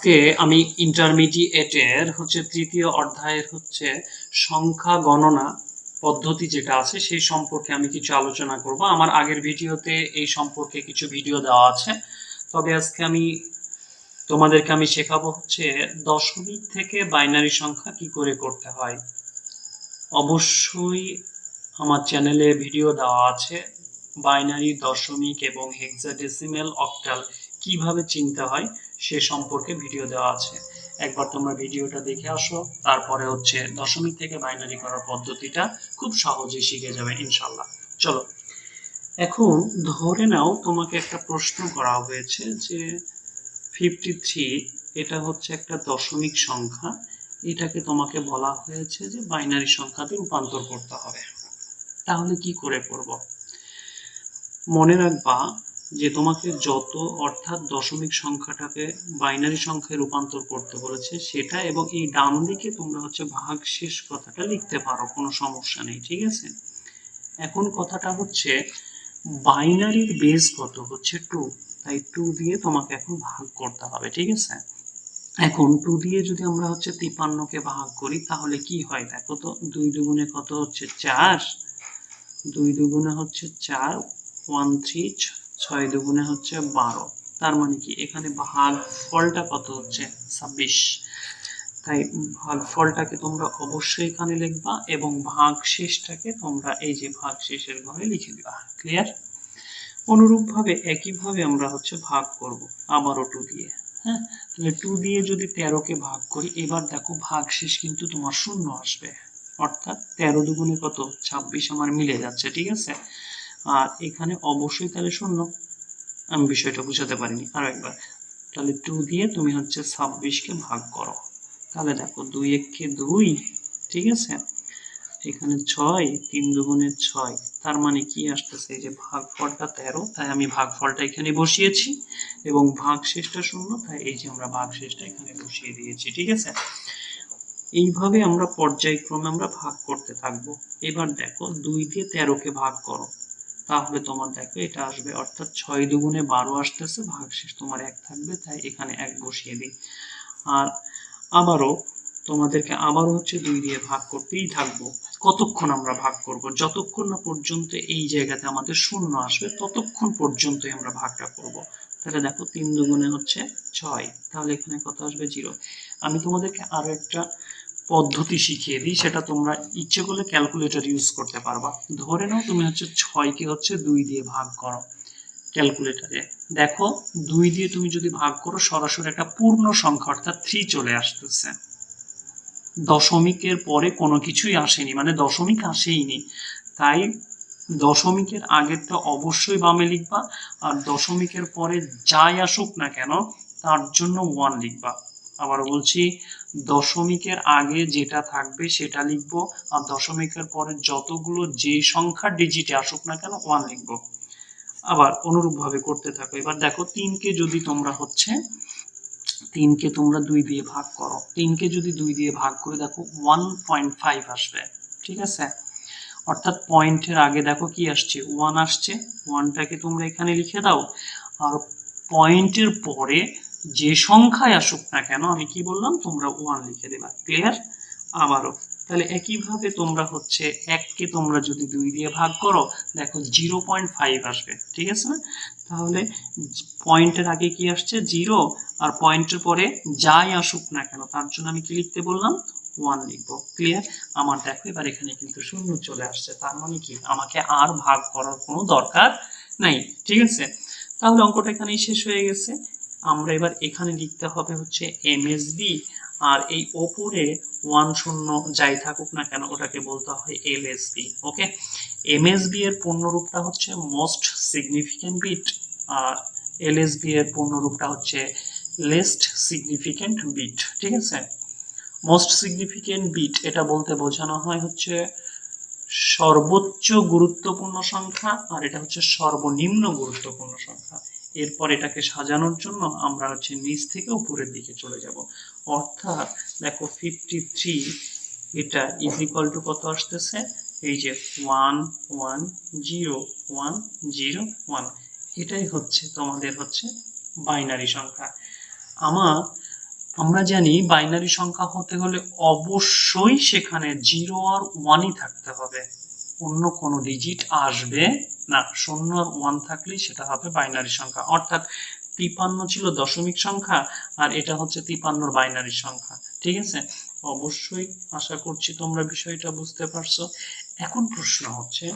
আজকে আমি ইন্টারমিডিয়েটের তৃতীয় অধ্যায়ের সংখ্যা গণনা পদ্ধতি যেটা আছে সেই সম্পর্কে আমি কিছু আলোচনা করব। আমার আগের ভিডিওতে এই সম্পর্কে কিছু ভিডিও দেওয়া আছে, তবে আজকে তোমাদেরকে আমি শেখাবো দশমিক থেকে বাইনারি সংখ্যা কি করে করতে হয়। অবশ্যই আমার চ্যানেলে ভিডিও দেওয়া আছে বাইনারি, দশমিক এবং হেক্সাডেসিমেল, অক্টাল কিভাবে চিনতে হয় সে সম্পর্কে ভিডিও দেওয়া আছে। একবার তোমরা ভিডিওটা দেখে আসো, তারপরে দশমিক থেকে বাইনারি করার পদ্ধতিটা খুব সহজেই শিখে যাবে ইনশাল্লাহ। চলো, এখন ধরে নাও তোমাকে একটা প্রশ্ন করা হয়েছে যে 53 এটা একটা দশমিক সংখ্যা, এটাকে তোমাকে বলা হয়েছে যে বাইনারি সংখ্যাতে রূপান্তর করতে হবে। তাহলে কি করে করব? মনে রাখবা যে তোমাকে যত অর্থাৎ দশমিক সংখ্যাটাকে বাইনারি সংখ্যায় রূপান্তর করতে বলেছে সেটা, এবং এই ডান দিকে তোমরা ভাগশেষ কথাটা লিখতে পারো, কোনো সমস্যা নেই, ঠিক আছে। এখন কথাটা বাইনারির বেস কত 2, তাই 2 দিয়ে তোমাকে এখন ভাগ করতে হবে, ঠিক আছে। এখন 2 দিয়ে যদি আমরা 53কে ভাগ করি তাহলে কি হয় দেখো তো। 2 দুগুণে কত 4, 2 দুগুণে 4, 1 3, 6 দুগুণে 12। তার মানে কি এখানে ভাগ ফলটা কত 26। তাই ভাগ ফলটাকে তোমরা অবশ্যই এখানে লিখবা এবং ভাগ শেষটাকে তোমরা এই যে ভাগ শেষের ঘরে লিখে দিবা। ক্লিয়ার? অনুরূপভাবে একইভাবে আমরা ভাগ করব আবারও 2 দিয়ে। হ্যাঁ, তাহলে 2 দিয়ে যদি 13কে ভাগ করি, এবার দেখো ভাগ শেষ কিন্তু তোমার শূন্য আসবে, অর্থাৎ 13 দুগুণে কত 26 আমার মিলে যাচ্ছে, ঠিক আছে। আর এখানে অবশ্যই তাহলে শূন্য। আমি বিষয়টা বুঝাতে পারিনি, আরো একবার। তাহলে 2 দিয়ে তুমি 26কে ভাগ করো, তাহলে দেখো 2 1 2, ঠিক আছে। এখানে 6, 3 দুগুণে 6, তার মানে কি আসতেছে এই যে ভাগফলটা 13, তাই আমি ভাগফলটা এখানে বসিয়েছি এবং ভাগশেষটা শূন্য, তাই এই যে আমরা ভাগশেষটা এখানে বসিয়ে দিয়েছি, ঠিক আছে। এইভাবে আমরা পর্যায়ক্রমে আমরা ভাগ করতে থাকবো। এবার দেখো 2 দিয়ে 13কে ভাগ করো, তাহলে তোমার দেখো এটা আসবে, অর্থাৎ 6 দুগুণে 12 আসতেছে, ভাগশেষ তোমার 1 থাকবে, তাই এখানে 1 বসিয়ে দিই। আর আবারও তোমাদেরকে আবারও 2 দিয়ে ভাগ করতেই থাকবো। কতক্ষণ আমরা ভাগ করব? যতক্ষণ না পর্যন্ত এই জায়গাতে আমাদের শূন্য আসবে ততক্ষণ পর্যন্তই আমরা ভাগটা করব। তাহলে দেখো 3 দুগুণে 6, তাহলে এখানে কত আসবে 0। আমি তোমাদেরকে আরো একটা পদ্ধতি শিখিয়ে দিই, সেটা তোমরা ইচ্ছে করলে ক্যালকুলেটর ইউজ করতে পারবা। ধরে নাও তুমি 6কে 2 দিয়ে ভাগ করো ক্যালকুলেটরে, দেখো 2 দিয়ে তুমি যদি ভাগ করো সরাসরি একটা পূর্ণ সংখ্যা অর্থাৎ 3 চলে আসতেছে। দশমিকের পরে কোনো কিছুই আসেনি, মানে দশমিক আসেইনি, তাই দশমিকের আগেরটা অবশ্যই বামে লিখবা, আর দশমিকের পরে যাই আসুক না কেন তার জন্য 1 লিখবা। আবার বলছি, দশমিকের আগে যেটা থাকবে সেটা লিখবো, আর দশমিকের পরে যতগুলো যে সংখ্যার ডিজিটে আসুক না কেন 1 লিখবো। আবার অনুরূপভাবে করতে থাকো। এবার দেখো 3কে যদি তোমরা 3কে তোমরা 2 দিয়ে ভাগ করো, 3কে যদি 2 দিয়ে ভাগ করে দেখো 1.5 আসবে, ঠিক আছে। অর্থাৎ পয়েন্টের আগে দেখো কি আসছে 1 আসছে, 1টাকে তোমরা এখানে লিখে দাও, আর পয়েন্টের পরে যে সংখ্যায় আসুক না কেন আমি কি বললাম তোমরা 1 লিখে দেবা। ক্লিয়ার? আবারও তাহলে একইভাবে তোমরা 1কে তোমরা যদি 2 দিয়ে ভাগ করো দেখো 0.5 আসবে, ঠিক আছে না। তাহলে পয়েন্টের আগে কি আসছে 0, আর পয়েন্টের পরে যাই আসুক না কেন তার জন্য আমি কি লিখতে বললাম 1 লিখবো। ক্লিয়ার? আমার দেখো এবার এখানে কিন্তু শূন্য চলে আসছে, তার মানে কি আমাকে আর ভাগ করার কোনো দরকার নাই, ঠিক আছে। তাহলে অঙ্কটা এখানেই শেষ হয়ে গেছে। আমরা এবার এখানে লিখতে হবে এমএসবি, আর এই ওপরে 1 শূন্য যাই থাকুক না কেন ওটাকে বলতে হয় এলএসবি। ওকে, এমএসবি এর পূর্ণরূপটা মোস্ট সিগনিফিক্যান্ট বিট, আর এলএসবি এর পূর্ণরূপটা লেস্ট সিগনিফিক্যান্ট বিট, ঠিক আছে। মোস্ট সিগনিফিক্যান্ট বিট এটা বলতে বোঝানো হয় সর্বোচ্চ গুরুত্বপূর্ণ সংখ্যা, আর এটা সর্বনিম্ন গুরুত্বপূর্ণ সংখ্যা। এরপর এটাকে সাজানোর জন্য আমরা নিচ থেকে উপরের দিকে চলে যাব। অর্থাৎ দেখো 53 এটা ইজ ইকুয়াল টু কত আসতেছে, এই যে 1 1 0 1 0 1, এটাই তোমাদের বাইনারি সংখ্যা। আমার আমরা জানি বাইনারি সংখ্যা হতে হলে অবশ্যই সেখানে 0 আর 1ই থাকতে হবে, অন্য কোনো ডিজিট আসবে না। 0 আর 1 থাকলেই সেটা হবে বাইনারি সংখ্যা। অর্থাৎ 53 ছিল দশমিক সংখ্যা, আর এটা হচ্ছে 53 বাইনারি সংখ্যা। ঠিক আছে, অবশ্যই আশা করছি তোমরা বিষয়টা বুঝতে পারছো। এখন প্রশ্ন হচ্ছে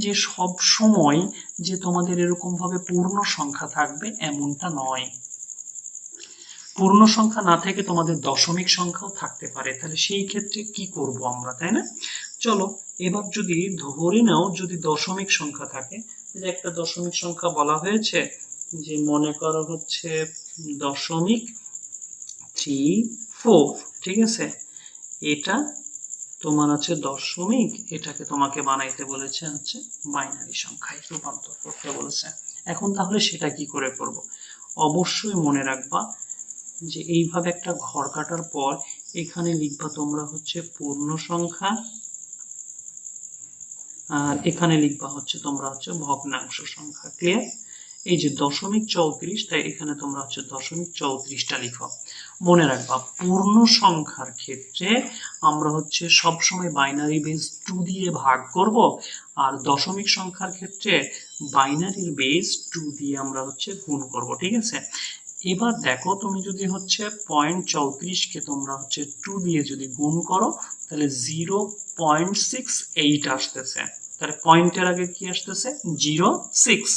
যে সব সময় যে তোমাদের এরকম ভাবে পূর্ণ সংখ্যা থাকবে এমনটা নয়। পূর্ণ সংখ্যা না থেকে তোমাদের দশমিক সংখ্যাও থাকতে পারে, তাহলে সেই ক্ষেত্রে কি করব আমরা, তাই না? চলো এবার যদি ধরে নাও যদি দশমিক সংখ্যা থাকে, যে একটা দশমিক সংখ্যা বলা হয়েছে, যে মনে করো হচ্ছে 0.34, ঠিক আছে, এটা তোমার আছে দশমিক, এটাকে তোমাকে বানাইতে বলেছে হচ্ছে বাইনারি সংখ্যায় রূপান্তর করতে বলেছে। এখন তাহলে সেটা কি করে করব? অবশ্যই মনে রাখবা যে এইভাবে একটা ঘর কাটার পর এখানে লিখবা তোমরা হচ্ছে পূর্ণ সংখ্যা, আর এখানে লিখবা হচ্ছে তোমরা হচ্ছে ভগ্নাংশ সংখ্যা। ক্লিয়ার? এই যে 0.34, তাই এখানে তোমরা হচ্ছে 0.34টা লিখো। মনে রাখবা পূর্ণ সংখ্যার ক্ষেত্রে আমরা হচ্ছে সবসময় বাইনারি বেস 2 দিয়ে ভাগ করব, আর দশমিক সংখ্যার ক্ষেত্রে বাইনারির বেস 2 দিয়ে আমরা হচ্ছে গুণ করব। ঠিক আছে, এবার দেখো তুমি যদি হচ্ছে 0.34কে তোমরা হচ্ছে 2 দিয়ে যদি গুণ করো তাহলে 0.68 আসতেছে। তাহলে পয়েন্টের আগে কি আসতেছে? 0.6,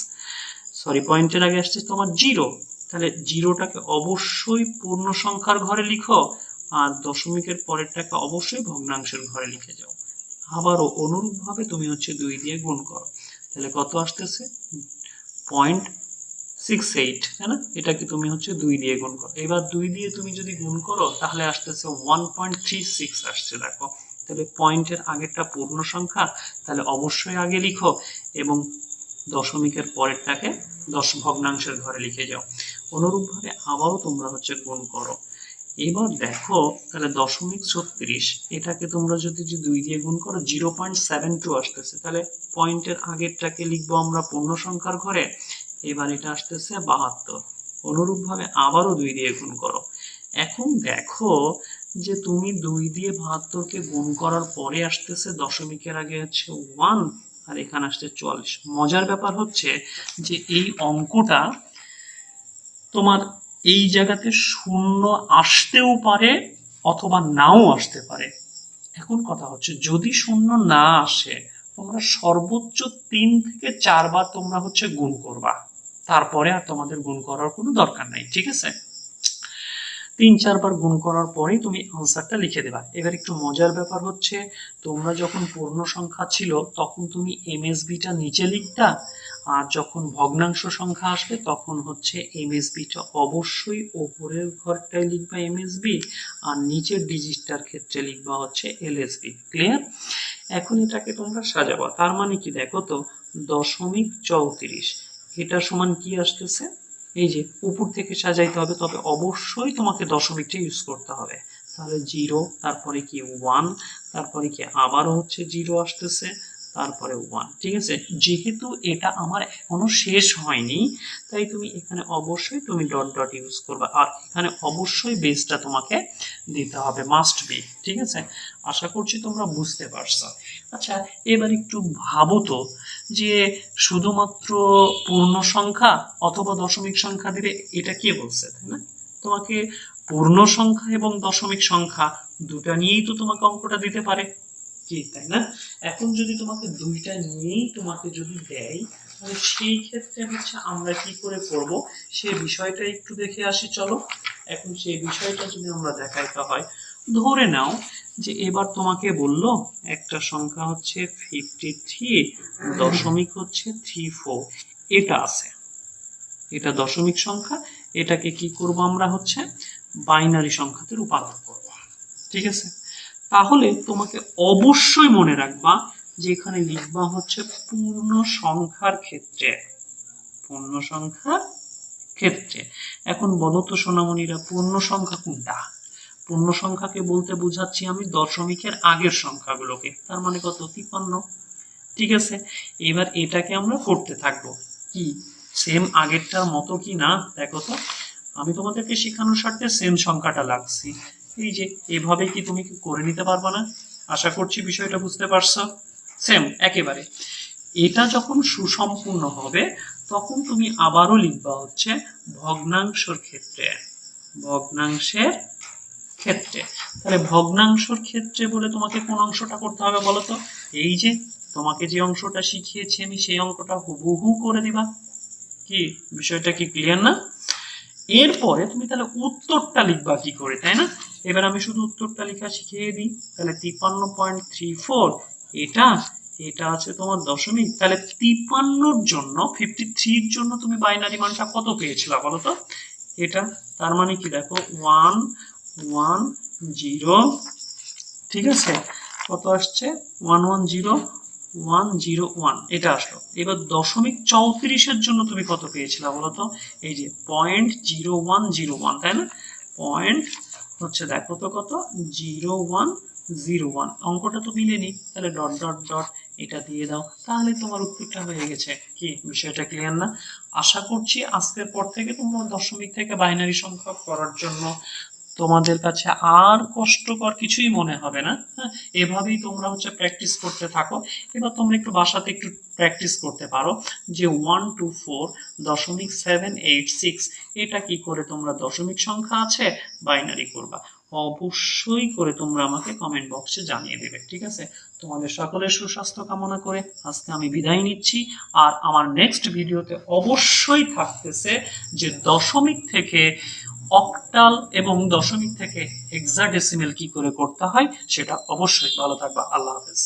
সরি পয়েন্টের আগে আসছে তোমার 0। তাহলে 0টাকে অবশ্যই পূর্ণ সংখ্যার ঘরে লিখো, আর দশমিকের পরেরটাকে অবশ্যই ভগ্নাংশের ঘরে লিখে যাও। আবারও অনুরূপভাবে তুমি হচ্ছে 2 দিয়ে গুণ করো, তাহলে কত আসতেছে? 0.68, তাই না? এটাকে তুমি হচ্ছে 2 দিয়ে গুণ করো। এবার 2 দিয়ে তুমি যদি গুণ করো তাহলে আসতেছে 1.36 আসছে। দেখো, তাহলে পয়েন্টের আগেরটা পূর্ণ সংখ্যা, তাহলে অবশ্যই আগে লিখো, এবং দশমিকের পরেরটাকে ভগ্নাংশের ঘরে লিখে যাও। অনুরূপভাবে আবারও তোমরা হচ্ছে গুণ করো। এবার দেখো তাহলে 0.36, এটাকে তোমরা যদি 2 দিয়ে গুণ করো 0.72 আসতেছে। তাহলে পয়েন্টের আগেরটাকে লিখবো আমরা পূর্ণ সংখ্যার ঘরে, এবার এটা আসতেছে 72। অনুরূপভাবে আবারও 2 দিয়ে গুণ করো। এখন দেখো যে তুমি 2 দিয়ে 72কে গুণ করার পরে আসতেছে দশমিকের আগে হচ্ছে 1, আর এখানে আসছে 44। মজার ব্যাপার হচ্ছে যে এই অঙ্কটা তোমার এই জায়গাতে শূন্য আসতেও পারে অথবা নাও আসতে পারে। এখন কথা হচ্ছে যদি শূন্য না আসে তোমরা সর্বোচ্চ 3 থেকে 4 বার তোমরা হচ্ছে গুণ করবা, তারপরে আর তোমাদের গুণ করার কোনো দরকার নাই। ঠিক আছে, 3-4 বার গুণ করার পরেই তুমি আনসারটা লিখে দেবা। এবার একটু মজার ব্যাপার হচ্ছে তোমরা যখন পূর্ণ সংখ্যা ছিল তখন তুমি এমএসবিটা নিচে লিখতা, আর যখন ভগ্নাংশ সংখ্যা আসবে তখন হচ্ছে এমএসবিটা অবশ্যই ওপরের ঘরটায় লিখবা এমএসবি, আর নিচের ডিজিটটার ক্ষেত্রে লিখবা হচ্ছে এলএসবি। ক্লিয়ার? এখন এটাকে তোমরা সাজাবা। তার মানে কি দেখো তো, 0.34 এটা সমান কি আসতেছে? এই যে উপর থেকে সাজাইতে হবে, তবে অবশ্যই তোমাকে দশমিকটা ইউজ করতে হবে। তাহলে 0, তারপরে কি 1, তারপরে কি আবারও হচ্ছে 0 আসতেছে, তারপরে 1। ঠিক আছে, যেহেতু এটা আমার এখনো শেষ হয়নি তাই তুমি এখানে অবশ্যই তুমি ডট ডট ইউজ করবে, আর এখানে অবশ্যই বেসটা তোমাকে দিতে হবে, মাস্ট বি। ঠিক আছে, আশা করছি তোমরা বুঝতে পারছো। আচ্ছা এবার একটু ভাবো তো যে শুধুমাত্র পূর্ণ সংখ্যা অথবা দশমিক সংখ্যা দিলে, এটা কে বলছে, তাই না? তোমাকে পূর্ণ সংখ্যা এবং দশমিক সংখ্যা দুটা নিয়েই তো তোমাকে অঙ্কটা দিতে পারে, কি তাই না? এখন যদি তোমাকে দুইটা নিয়েই তোমাকে যদি দেয় তাহলে সেই ক্ষেত্রে হচ্ছে আমরা কি করে করব সেই বিষয়টা একটু দেখে আসি। চলো এখন সেই বিষয়টা যদি আমরা দেখাইতে হয়, ধরে নাও যে এবার তোমাকে বললো একটা সংখ্যা হচ্ছে 53.34, এটা আছে, এটা দশমিক সংখ্যা, এটাকে কি করব আমরা হচ্ছে বাইনারি সংখ্যাতে রূপান্তর করব। ঠিক আছে, তাহলে তোমাকে অবশ্যই মনে রাখবা যে এখানে লিখবা হচ্ছে পূর্ণ সংখ্যার ক্ষেত্রে, পূর্ণ সংখ্যার ক্ষেত্রে। এখন বলো তো সোনামণিরা পূর্ণ সংখ্যা কোনটা? পূর্ণ সংখ্যাকে বলতে বোঝাচ্ছি আমি দশমিকের আগের সংখ্যাগুলোকে, তার মানে কত? 53। ঠিক আছে, এবার এটাকে আমরা করতে থাকবো কি সেম আগেরটার মতো কি না দেখো তো। আমি তোমাদেরকে শেখানোর স্বার্থে সেম সংখ্যাটা লাগছি। এই যে এভাবে কি তুমি কি করে নিতে পারবে না? আশা করছি বিষয়টা বুঝতে পারছো। সেম একেবারে। এটা যখন সুসম্পূর্ণ হবে তখন তুমি আবারও লিখবা হচ্ছে ভগ্নাংশের ক্ষেত্রে, ভগ্নাংশের ক্ষেত্রে। তাহলে ভগ্নাংশের ক্ষেত্রে বলে তোমাকে কোন অংশটা করতে হবে বলো তো? এই যে তোমাকে যে অংশটা শিখিয়েছি আমি সেই অঙ্কটা হুবহু করে দিবা। কি বিষয়টা কি ক্লিয়ার না? এরপরে তুমি তাহলে উত্তরটা লিখবা কি করে, তাই না? এবার আমি শুধু উত্তরটা লেখা শিখিয়ে দিই। তাহলে 53.34 এটা এটা আছে তোমার দশমিক। তাহলে 53 জন্য 53 জন্য তুমি বাইনারি মানটা কত পেয়েছিলা বলো তো? এটা তার মানে কি দেখো 110, ঠিক আছে? কত আসছে 110101 এটা আসলো। এবার দশমিক 34-এর জন্য তুমি কত পেয়েছিলা বলতো? এই যে 0.0101, তাই না? পয়েন্ট হচ্ছে দেখো তো কত 0101। অঙ্কটা তো মিলেনি, তাহলে ডট ডট ডট এটা দিয়ে দাও, তাহলে তোমার উত্তরটা হয়ে গেছে। কি বিষয়টা ক্লিয়ার না? আশা করছি আজকের পর থেকে তোমার দশমিক থেকে বাইনারি সংখ্যা করার জন্য তোমাদের কাছে আর কষ্টকর কিছুই মনে হবে না। হ্যাঁ, এভাবেই তোমরা হচ্ছে প্র্যাকটিস করতে থাকো। এবার তোমরা একটু বাসাতে একটু প্র্যাকটিস করতে পারো যে 124.786 এটা কি করে তোমরা দশমিক সংখ্যা আছে বাইনারি করবা। অবশ্যই করে তোমরা আমাকে কমেন্ট বক্সে জানিয়ে দেবে, ঠিক আছে? তোমাদের সকলের সুস্বাস্থ্য কামনা করে আজকে আমি বিদায় নিচ্ছি। আর আমার নেক্সট ভিডিওতে অবশ্যই থাকতেছে যে দশমিক থেকে অক্টাল এবং দশমিক থেকে হেক্সাডেসিমেল কি করে করতে হয় সেটা। অবশ্যই ভালো থাকবা। আল্লাহ হাফেজ।